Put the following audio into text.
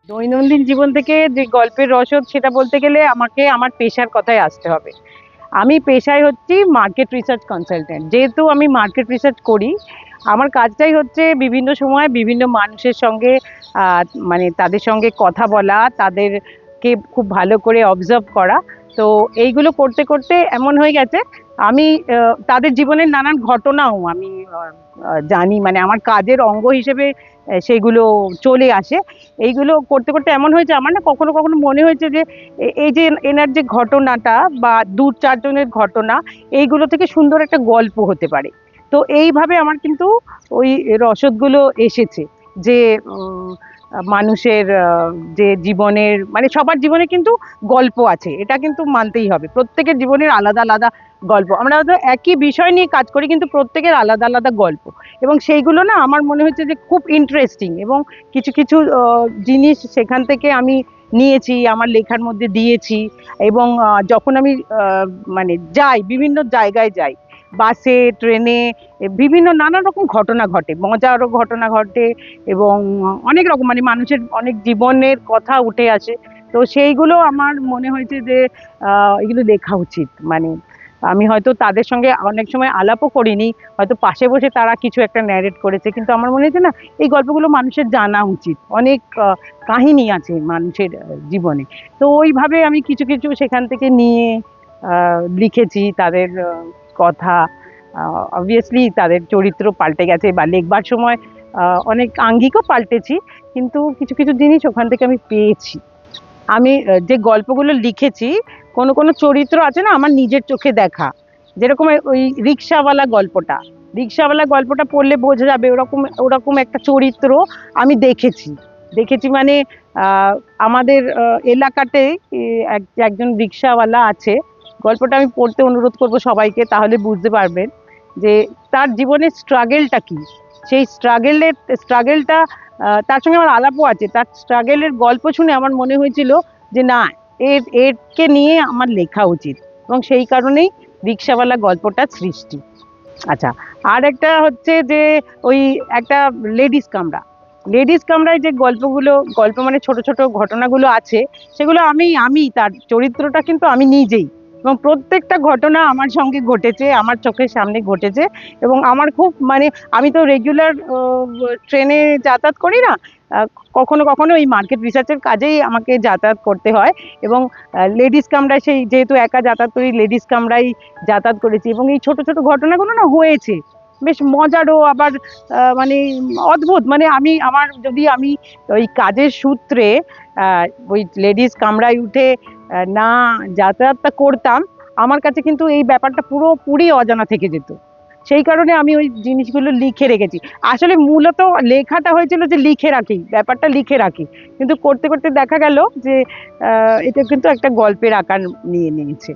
দৈনন্দিন জীবন থেকে যে গল্পের রসদ সেটা বলতে গেলে আমাকে আমার পেশার কথায় আসতে হবে। আমি পেশায় হচ্ছি মার্কেট রিসার্চ কনসালট্যান্ট। যেহেতু আমি মার্কেট রিসার্চ করি, আমার কাজটাই হচ্ছে বিভিন্ন সময় বিভিন্ন মানুষের সঙ্গে আহ, মানে তাদের সঙ্গে কথা বলা, তাদেরকে খুব ভালো করে অবজার্ভ করা। তো এইগুলো করতে করতে এমন হয়ে গেছে, আমি তাদের জীবনের নানান ঘটনাও আমি জানি, মানে আমার কাজের অঙ্গ হিসেবে সেইগুলো চলে আসে। এইগুলো করতে করতে এমন হয়েছে, আমার না কখনো কখনো মনে হয়েছে যে এই যে এনার যে ঘটনাটা বা দু চারজনের ঘটনা, এইগুলো থেকে সুন্দর একটা গল্প হতে পারে। তো এইভাবে আমার কিন্তু ওই রসদগুলো এসেছে যে মানুষের যে জীবনের, মানে সবার জীবনে কিন্তু গল্প আছে, এটা কিন্তু মানতেই হবে। প্রত্যেকের জীবনের আলাদা আলাদা গল্প। আমরা হয়তো একই বিষয় নিয়ে কাজ করি কিন্তু প্রত্যেকের আলাদা আলাদা গল্প, এবং সেইগুলো না আমার মনে হচ্ছে যে খুব ইন্টারেস্টিং, এবং কিছু কিছু জিনিস সেখান থেকে আমি নিয়েছি, আমার লেখার মধ্যে দিয়েছি। এবং যখন আমি মানে যাই, বিভিন্ন জায়গায় যাই, বাসে, ট্রেনে, বিভিন্ন নানা রকম ঘটনা ঘটে, মজারও ঘটনা ঘটে, এবং অনেক রকম মানে মানুষের অনেক জীবনের কথা উঠে আসে। তো সেইগুলো আমার মনে হয়েছে যে এগুলো লেখা উচিত। মানে আমি হয়তো তাদের সঙ্গে অনেক সময় আলাপও করিনি, হয়তো পাশে বসে তারা কিছু একটা ন্যারেট করেছে, কিন্তু আমার মনে হয়েছে না, এই গল্পগুলো মানুষের জানা উচিত। অনেক কাহিনী আছে মানুষের জীবনে। তো ওইভাবে আমি কিছু কিছু সেখান থেকে নিয়ে লিখেছি তাদের কথা। অবভিয়াসলি তাদের চরিত্র পাল্টে গেছে, বা লিখবার সময় অনেক আঙ্গিকও পাল্টেছি, কিন্তু কিছু কিছু জিনিস ওখান থেকে আমি পেয়েছি। আমি যে গল্পগুলো লিখেছি, কোনো কোনো চরিত্র আছে না আমার নিজের চোখে দেখা। যেরকম ওই রিক্সাওয়ালা গল্পটা, রিক্সাওয়ালা গল্পটা পড়লে বোঝা যাবে ওরকম ওরকম একটা চরিত্র আমি দেখেছি। দেখেছি মানে আহ, আমাদের এলাকাতে একজন রিক্সাওয়ালা আছে। গল্পটা আমি পড়তে অনুরোধ করব সবাইকে, তাহলে বুঝতে পারবেন যে তার জীবনের স্ট্রাগেলটা কি। সেই স্ট্রাগেলটা তার সঙ্গে আমার আলাপও আছে। তার স্ট্রাগেলের গল্প শুনে আমার মনে হয়েছিল যে না, এরকে নিয়ে আমার লেখা উচিত, এবং সেই কারণেই রিক্সাওয়ালা গল্পটা সৃষ্টি। আচ্ছা, আর একটা হচ্ছে যে ওই একটা লেডিস কামরা, লেডিস কামরায় যে গল্প মানে ছোট ছোট ঘটনাগুলো আছে, সেগুলো আমি আমি তার চরিত্রটা কিন্তু আমি নিজেই, এবং প্রত্যেকটা ঘটনা আমার সঙ্গে ঘটেছে, আমার চোখের সামনে ঘটেছে। এবং আমার খুব মানে আমি তো রেগুলার ট্রেনে যাতায়াত করি না, আহ, কখনো কখনো এই মার্কেট রিসার্চের কাজেই আমাকে যাতায়াত করতে হয়। এবং লেডিস কামরায় সেই যেহেতু একা যাতায়াত করি, লেডিস কামরায় যাতায়াত করেছি, এবং এই ছোট ছোট ঘটনাগুলো না হয়েছে বেশ মজারও, আবার মানে অদ্ভুত। মানে আমি ওই কাজের সূত্রে ওই লেডিস কামরায় উঠে না যাতায়াতটা করতাম, আমার কাছে কিন্তু এই ব্যাপারটা পুরোপুরি অজানা থেকে যেত। সেই কারণে আমি ওই জিনিসগুলো লিখে রেখেছি। আসলে মূলত লেখাটা হয়েছিল যে লিখে রাখি, ব্যাপারটা লিখে রাখি, কিন্তু করতে করতে দেখা গেল যে এটা কিন্তু একটা গল্পের আকার নিয়ে নিয়েছে।